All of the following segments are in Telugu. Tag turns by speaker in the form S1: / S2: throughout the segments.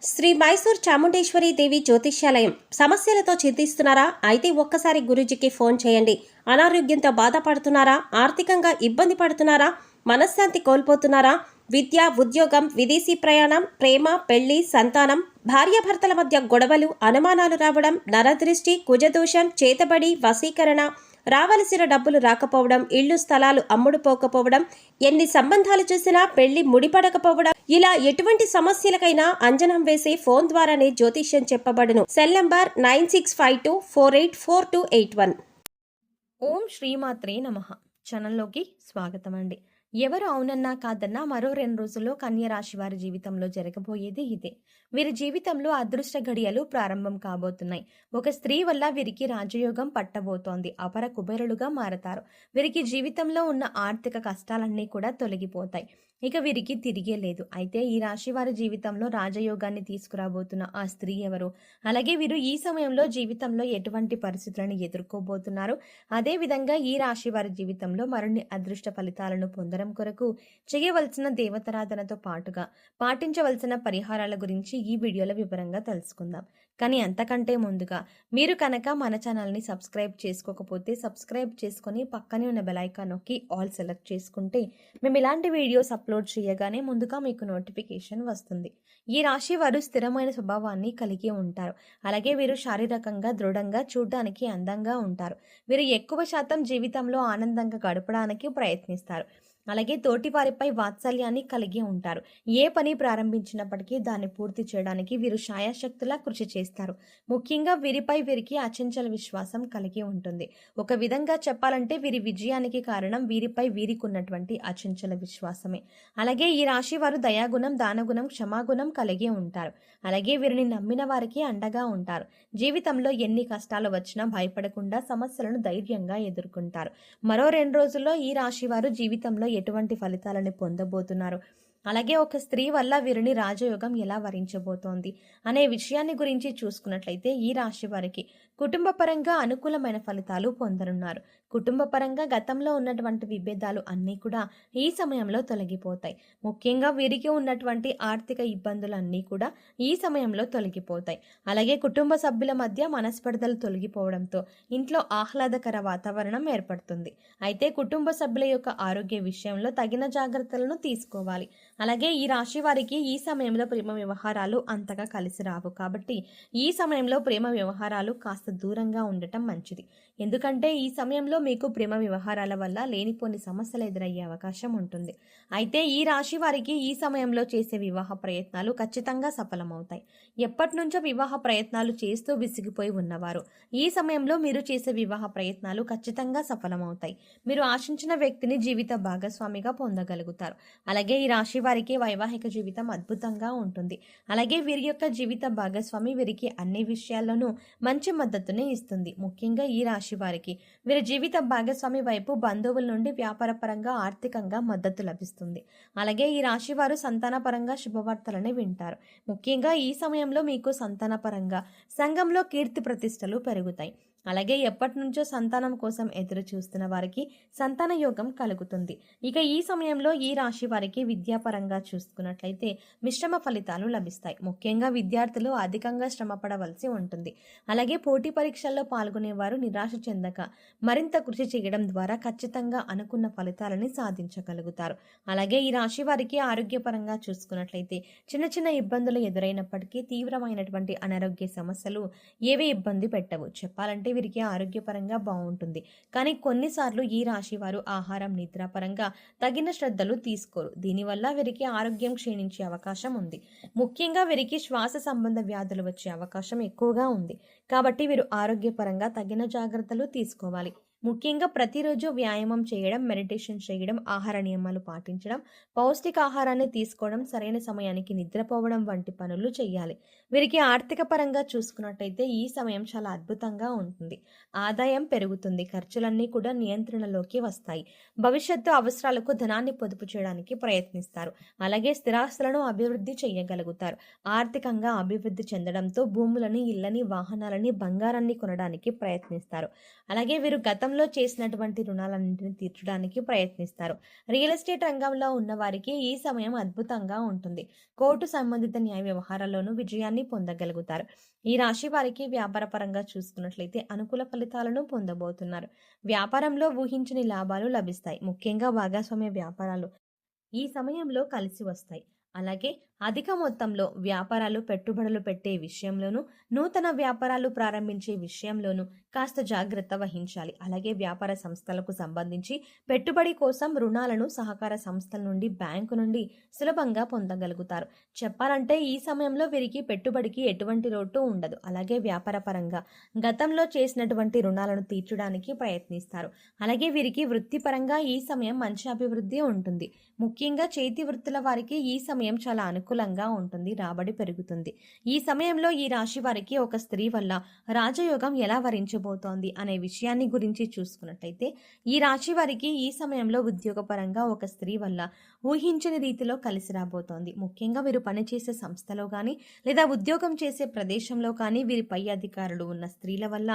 S1: శ్రీ మైసూర్ చాముండేశ్వరి దేవి జ్యోతిష్యాలయం. సమస్యలతో చింతిస్తున్నారా? అయితే ఒక్కసారి గురూజీకి ఫోన్ చేయండి. అనారోగ్యంతో బాధపడుతున్నారా? ఆర్థికంగా ఇబ్బంది పడుతున్నారా? మనశ్శాంతి కోల్పోతున్నారా? విద్య, ఉద్యోగం, విదేశీ ప్రయాణం, ప్రేమ, పెళ్లి, సంతానం, భార్యాభర్తల మధ్య గొడవలు, అనుమానాలు రావడం, నరదృష్టి, కుజదోషం, చేతబడి, వశీకరణ, రావలసిన డబ్బులు రాకపోవడం, ఇళ్లు స్థలాలు అమ్ముడుపోకపోవడం, ఎన్ని సంబంధాలు చూసినా పెళ్లి ముడిపడకపోవడం, ఇలా ఎటువంటి సమస్యలకైనా అంజనం వేసే ఫోన్ ద్వారానే జ్యోతిష్యం చెప్పబడును. Cell number 9652484281.
S2: ఓం శ్రీమాత్రే నమః. ఛానల్లోకి స్వాగతం అండి. ఎవరు అవునన్నా కాదన్నా మరో 2 రోజుల్లో కన్య రాశి వారి జీవితంలో జరగబోయేది ఇదే. వీరి జీవితంలో అదృష్ట గడియలు ప్రారంభం కాబోతున్నాయి. ఒక స్త్రీ వల్ల వీరికి రాజయోగం పట్టబోతోంది. అపర కుబేరులుగా మారతారు. వీరికి జీవితంలో ఉన్న ఆర్థిక కష్టాలన్నీ కూడా తొలగిపోతాయి. ఇక వీరికి తిరిగే లేదు. అయితే ఈ రాశి వారి జీవితంలో రాజయోగాన్ని తీసుకురాబోతున్న ఆ స్త్రీ ఎవరు? అలాగే వీరు ఈ సమయంలో జీవితంలో ఎటువంటి పరిస్థితులను ఎదుర్కోబోతున్నారు? అదేవిధంగా ఈ రాశి వారి జీవితంలో మరిన్ని అదృష్ట ఫలితాలను పొందడం కొరకు చేయవలసిన దేవతారాధనతో పాటుగా పాటించవలసిన పరిహారాల గురించి ఈ వీడియోలో వివరంగా తెలుసుకుందాం. కానీ అంతకంటే ముందుగా మీరు కనుక మన ఛానల్ని సబ్స్క్రైబ్ చేసుకోకపోతే సబ్స్క్రైబ్ చేసుకొని పక్కనే ఉన్న బెల్ ఐకాన్ నొక్కి ఆల్ సెలెక్ట్ చేసుకుంటే మేము ఇలాంటి వీడియోస్ అప్లోడ్ చేయగానే ముందుగా మీకు నోటిఫికేషన్ వస్తుంది. ఈ రాశి వారు స్థిరమైన స్వభావాన్ని కలిగి ఉంటారు. అలాగే వీరు శారీరకంగా దృఢంగా, చూడడానికి అందంగా ఉంటారు. వీరు ఎక్కువ శాతం జీవితంలో ఆనందంగా గడపడానికి ప్రయత్నిస్తారు. అలాగే తోటివారిపై వాత్సల్యాన్ని కలిగి ఉంటారు. ఏ పని ప్రారంభించినప్పటికీ దాన్ని పూర్తి చేయడానికి వీరు శాయశక్తులా కృషి చేస్తారు. ముఖ్యంగా వీరికి అచంచల విశ్వాసం కలిగి ఉంటుంది. ఒక విధంగా చెప్పాలంటే వీరి విజయానికి కారణం వీరికి ఉన్నటువంటి అచంచల విశ్వాసమే. అలాగే ఈ రాశి వారు దయాగుణం, దానగుణం, క్షమాగుణం కలిగి ఉంటారు. అలాగే వీరిని నమ్మిన వారికి అండగా ఉంటారు. జీవితంలో ఎన్ని కష్టాలు వచ్చినా భయపడకుండా సమస్యలను ధైర్యంగా ఎదుర్కొంటారు. మరో 2 రోజుల్లో ఈ రాశి వారు జీవితంలో ఎటువంటి ఫలితాలను పొందబోతున్నారు, అలాగే ఒక స్త్రీ వల్ల వీరిని రాజయోగం ఎలా వరించబోతోంది అనే విషయాన్ని గురించి చూసుకున్నట్లయితే ఈ రాశి వారికి కుటుంబ పరంగా అనుకూలమైన ఫలితాలు పొందనున్నారు. కుటుంబ పరంగా గతంలో ఉన్నటువంటి విభేదాలు అన్నీ కూడా ఈ సమయంలో తొలగిపోతాయి. ముఖ్యంగా వీరికి ఉన్నటువంటి ఆర్థిక ఇబ్బందులన్నీ కూడా ఈ సమయంలో తొలగిపోతాయి. అలాగే కుటుంబ సభ్యుల మధ్య మనస్పర్ధలు తొలగిపోవడంతో ఇంట్లో ఆహ్లాదకర వాతావరణం ఏర్పడుతుంది. అయితే కుటుంబ సభ్యుల యొక్క ఆరోగ్య విషయంలో తగిన జాగ్రత్తలను తీసుకోవాలి. అలాగే ఈ రాశి వారికి ఈ సమయంలో ప్రేమ వ్యవహారాలు అంతగా కలిసి రావు. కాబట్టి ఈ సమయంలో ప్రేమ వ్యవహారాలు కాస్త దూరంగా ఉండటం మంచిది. ఎందుకంటే ఈ సమయంలో మీకు ప్రేమ వ్యవహారాల వల్ల లేనిపోని సమస్యలు ఎదురయ్యే అవకాశం ఉంటుంది. అయితే ఈ రాశి వారికి ఈ సమయంలో చేసే వివాహ ప్రయత్నాలు ఖచ్చితంగా సఫలమవుతాయి. ఎప్పటి నుంచో వివాహ ప్రయత్నాలు చేస్తూ విసిగిపోయి ఉన్నవారు ఈ సమయంలో మీరు చేసే వివాహ ప్రయత్నాలు ఖచ్చితంగా సఫలమవుతాయి. మీరు ఆశించిన వ్యక్తిని జీవిత భాగస్వామిగా పొందగలుగుతారు. అలాగే ఈ రాశి వారికి వైవాహిక జీవితం అద్భుతంగా ఉంటుంది. అలాగే వీరి యొక్క జీవిత భాగస్వామి వీరికి అన్ని విషయాల్లోనూ మంచి మద్దతుని ఇస్తుంది. ముఖ్యంగా ఈ రాశి వారికి వీరి జీవిత భాగస్వామి వైపు బంధువుల నుండి వ్యాపార పరంగా, ఆర్థికంగా మద్దతు లభిస్తుంది. అలాగే ఈ రాశి వారు సంతాన పరంగా శుభవార్తలని వింటారు. ముఖ్యంగా ఈ సమయంలో మీకు సంతాన పరంగా సంఘంలో కీర్తి ప్రతిష్టలు పెరుగుతాయి. అలాగే ఎప్పటి నుంచో సంతానం కోసం ఎదురు చూస్తున్న వారికి సంతాన యోగం కలుగుతుంది. ఇక ఈ సమయంలో ఈ రాశి వారికి విద్యాపరంగా చూసుకున్నట్లయితే మిశ్రమ ఫలితాలు లభిస్తాయి. ముఖ్యంగా విద్యార్థులు అధికంగా శ్రమ పడవలసి ఉంటుంది. అలాగే పోటీ పరీక్షల్లో పాల్గొనేవారు నిరాశ చెందక మరింత కృషి చేయడం ద్వారా ఖచ్చితంగా అనుకున్న ఫలితాలని సాధించగలుగుతారు. అలాగే ఈ రాశి వారికి ఆరోగ్యపరంగా చూసుకున్నట్లయితే చిన్న చిన్న ఇబ్బందులు ఎదురైనప్పటికీ తీవ్రమైనటువంటి అనారోగ్య సమస్యలు ఏవి ఇబ్బంది పెట్టవు. చెప్పాలంటే వీరికి ఆరోగ్యపరంగా బాగుంటుంది. కానీ కొన్నిసార్లు ఈ రాశి వారు ఆహారం, నిద్ర పరంగా తగిన శ్రద్ధలు తీసుకోరు. దీనివల్ల వీరికి ఆరోగ్యం క్షీణించే అవకాశం ఉంది. ముఖ్యంగా వీరికి శ్వాస సంబంధ వ్యాధులు వచ్చే అవకాశం ఎక్కువగా ఉంది. కాబట్టి వీరు ఆరోగ్యపరంగా తగిన జాగ్రత్తలు తీసుకోవాలి. ముఖ్యంగా ప్రతిరోజు వ్యాయామం చేయడం, మెడిటేషన్ చేయడం, ఆహార నియమాలు పాటించడం, పౌష్టికాహారాన్ని తీసుకోవడం, సరైన సమయానికి నిద్రపోవడం వంటి పనులు చేయాలి. వీరికి ఆర్థిక పరంగా చూసుకున్నట్టయితే ఈ సమయం చాలా అద్భుతంగా ఉంటుంది. ఆదాయం పెరుగుతుంది. ఖర్చులన్నీ కూడా నియంత్రణలోకి వస్తాయి. భవిష్యత్తు అవసరాలకు ధనాన్ని పొదుపు చేయడానికి ప్రయత్నిస్తారు. అలాగే స్థిరాస్తులను అభివృద్ధి చేయగలుగుతారు. ఆర్థికంగా అభివృద్ధి చెందడంతో భూములని, ఇళ్లని, వాహనాలని, బంగారాన్ని కొనడానికి ప్రయత్నిస్తారు. అలాగే వీరు గతం గతంలో చేసినటువంటి రుణాలన్నింటినీ తీర్చడానికి ప్రయత్నిస్తారు. రియల్ ఎస్టేట్ రంగంలో ఉన్న వారికి ఈ సమయం అద్భుతంగా ఉంటుంది. కోర్టు సంబంధిత న్యాయ వ్యవహారాల్లోనూ విజయాన్ని పొందగలుగుతారు. ఈ రాశి వారికి వ్యాపార పరంగా చూసుకున్నట్లయితే అనుకూల ఫలితాలను పొందబోతున్నారు. వ్యాపారంలో ఊహించని లాభాలు లభిస్తాయి. ముఖ్యంగా భాగస్వామ్య వ్యాపారాలు ఈ సమయంలో కలిసి వస్తాయి. అలాగే అధిక మొత్తంలో వ్యాపారాలు పెట్టుబడులు పెట్టే విషయంలోనూ, నూతన వ్యాపారాలు ప్రారంభించే విషయంలోనూ కాస్త జాగ్రత్త వహించాలి. అలాగే వ్యాపార సంస్థలకు సంబంధించి పెట్టుబడి కోసం రుణాలను సహకార సంస్థల నుండి, బ్యాంకు నుండి సులభంగా పొందగలుగుతారు. చెప్పాలంటే ఈ సమయంలో వీరికి పెట్టుబడికి ఎటువంటి లోటు ఉండదు. అలాగే వ్యాపార పరంగా గతంలో చేసినటువంటి రుణాలను తీర్చడానికి ప్రయత్నిస్తారు. అలాగే వీరికి వృత్తిపరంగా ఈ సమయం మంచి అభివృద్ధి ఉంటుంది. ముఖ్యంగా చేతి వృత్తుల వారికి ఈ సమయం చాలా అనుకూలంగా ఉంటుంది. రాబడి పెరుగుతుంది. ఈ సమయంలో ఈ రాశి వారికి ఒక స్త్రీ వల్ల రాజయోగం ఎలా వరించబోతోంది అనే విషయాన్ని గురించి చూసుకున్నట్లయితే, ఈ రాశి వారికి ఈ సమయంలో ఉద్యోగపరంగా ఒక స్త్రీ వల్ల ఊహించని రీతిలో కలిసి రాబోతోంది. ముఖ్యంగా వీరు పనిచేసే సంస్థలో కానీ లేదా ఉద్యోగం చేసే ప్రదేశంలో కానీ వీరి పై అధికారులు ఉన్న స్త్రీల వల్ల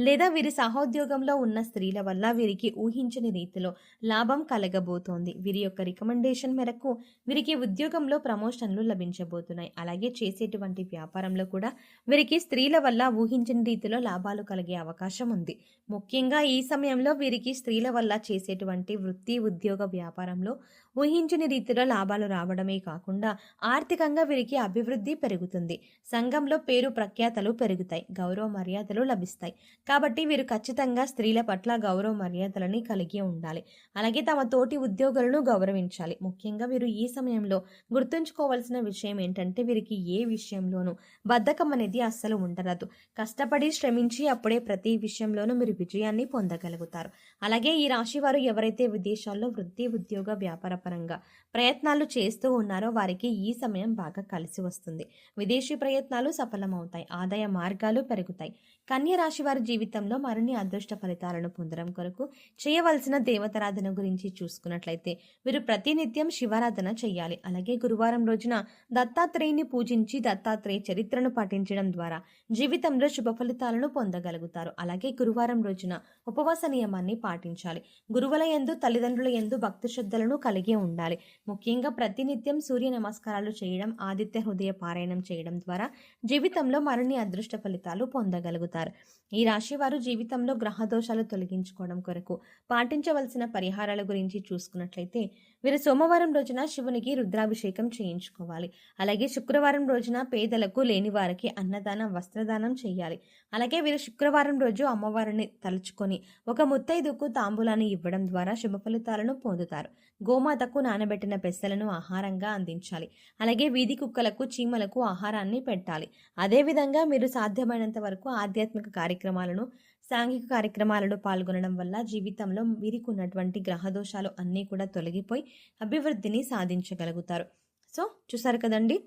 S2: లేదా వీరి సహోద్యోగంలో ఉన్న స్త్రీల వల్ల వీరికి ఊహించని రీతిలో లాభం కలగబోతోంది. వీరి యొక్క రికమెండేషన్ మేరకు వీరికి ఉద్యోగంలో ప్రమోషన్లు లభించబోతున్నాయి. అలాగే చేసేటువంటి వ్యాపారంలో కూడా వీరికి స్త్రీల వల్ల ఊహించని రీతిలో లాభాలు కలిగే అవకాశం ఉంది. ముఖ్యంగా ఈ సమయంలో వీరికి స్త్రీల వల్ల చేసేటువంటి వృత్తి, ఉద్యోగ, వ్యాపారంలో ఊహించని రీతిలో లాభాలు రావడమే కాకుండా ఆర్థికంగా వీరికి అభివృద్ధి పెరుగుతుంది. సంఘంలో పేరు ప్రఖ్యాతలు పెరుగుతాయి. గౌరవ మర్యాదలు లభిస్తాయి. కాబట్టి వీరు ఖచ్చితంగా స్త్రీల పట్ల గౌరవ మర్యాదలని కలిగి ఉండాలి. అలాగే తమ తోటి ఉద్యోగులను గౌరవించాలి. ముఖ్యంగా వీరు ఈ సమయంలో గుర్తుంచుకోవాల్సిన విషయం ఏంటంటే, వీరికి ఏ విషయంలోనూ బద్ధకం అనేది అస్సలు ఉండరాదు. కష్టపడి శ్రమించి అప్పుడే ప్రతి విషయంలోనూ మీరు విజయాన్ని పొందగలుగుతారు. అలాగే ఈ రాశి వారు ఎవరైతే విదేశాల్లో వృత్తి, ఉద్యోగ, వ్యాపార పరంగా ప్రయత్నాలు చేస్తూ ఉన్నారో వారికి ఈ సమయం బాగా కలిసి వస్తుంది. విదేశీ ప్రయత్నాలు సఫలమవుతాయి. ఆదాయ మార్గాలు పెరుగుతాయి. కన్య రాశి వారి జీవితంలో మరిన్ని అదృష్ట ఫలితాలను పొందడం కొరకు చేయవలసిన దేవతారాధన గురించి చూసుకున్నట్లయితే, వీరు ప్రతినిత్యం శివారాధన చేయాలి. అలాగే గురువారం రోజున దత్తాత్రేయుని పూజించి దత్తాత్రేయ చరిత్రను పఠించడం ద్వారా జీవితంలో శుభ ఫలితాలను పొందగలుగుతారు. అలాగే గురువారం రోజున ఉపవాస నియమాన్ని పాటించాలి. గురువుల యందు, తల్లిదండ్రుల యందు భక్తి శ్రద్ధలను కలిగి ఉండాలి. ముఖ్యంగా ప్రతినిత్యం సూర్య నమస్కారాలు చేయడం, ఆదిత్య హృదయ పారాయణం చేయడం ద్వారా జీవితంలో మరిన్ని అదృష్ట ఫలితాలు పొందగలుగుతారు. ఈ రాశి వారు జీవితంలో గ్రహ దోషాలు తొలగించుకోవడం కొరకు పాటించవలసిన పరిహారాల గురించి చూసుకున్నట్లయితే, వీరు సోమవారం రోజున శివునికి రుద్రాభిషేకం చేయించుకోవాలి. అలాగే శుక్రవారం రోజున పేదలకు, లేని వారికి అన్నదానం, వస్త్రదానం చేయాలి. అలాగే వీరు శుక్రవారం రోజు అమ్మవారిని తలుచుకొని ఒక ముత్తైదుకు తాంబూలాన్ని ఇవ్వడం ద్వారా శుభ ఫలితాలను పొందుతారు. గోమాతకు నానబెట్టిన పెసలను ఆహారంగా అందించాలి. అలాగే వీధి కుక్కలకు, చీమలకు ఆహారాన్ని పెట్టాలి. అదేవిధంగా మీరు సాధ్యమైనంత వరకు ఆధ్యాత్మిక కార్యక్రమాలను, సాంఘిక కార్యక్రమాలలో పాల్గొనడం వల్ల జీవితంలో వీరికి ఉన్నటువంటి గ్రహదోషాలు అన్నీ కూడా తొలగిపోయి అభివృద్ధిని సాధించగలుగుతారు. సో చూసారు కదండి,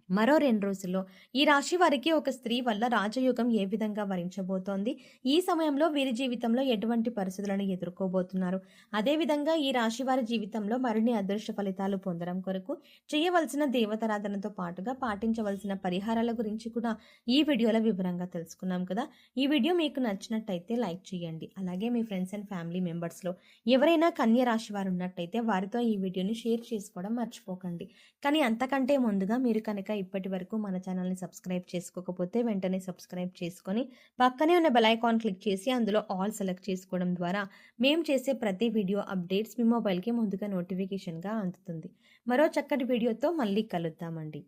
S2: మరో 2 రోజుల్లో ఈ రాశి వారికి ఒక స్త్రీ వల్ల రాజయోగం ఏ విధంగా వరించబోతోంది, ఈ సమయంలో వీరి జీవితంలో ఎటువంటి పరిస్థితులను ఎదుర్కోబోతున్నారు, అదేవిధంగా ఈ రాశి వారి జీవితంలో మరిన్ని అదృష్ట ఫలితాలు పొందడం కొరకు చేయవలసిన దేవతారాధనతో పాటుగా పాటించవలసిన పరిహారాల గురించి కూడా ఈ వీడియోలో వివరంగా తెలుసుకున్నాం కదా. ఈ వీడియో మీకు నచ్చినట్టయితే లైక్ చేయండి. అలాగే మీ ఫ్రెండ్స్ అండ్ ఫ్యామిలీ మెంబర్స్లో ఎవరైనా కన్య రాశి వారు ఉన్నట్టయితే వారితో ఈ వీడియోని షేర్ చేసుకోవడం మర్చిపోకండి. కానీ అంతకంటే ముందుగా మీరు కనుక ఇప్పటి వరకు మన ఛానల్ని సబ్స్క్రైబ్ చేసుకోకపోతే వెంటనే సబ్స్క్రైబ్ చేసుకొని పక్కనే ఉన్న బెల్ ఐకాన్ క్లిక్ చేసి అందులో ఆల్ సెలెక్ట్ చేసుకోవడం ద్వారా మేము చేసే ప్రతి వీడియో అప్డేట్స్ మీ మొబైల్కి ముందుగా నోటిఫికేషన్గా అందుతుంది. మరో చక్కటి వీడియోతో మళ్ళీ కలుద్దామండి.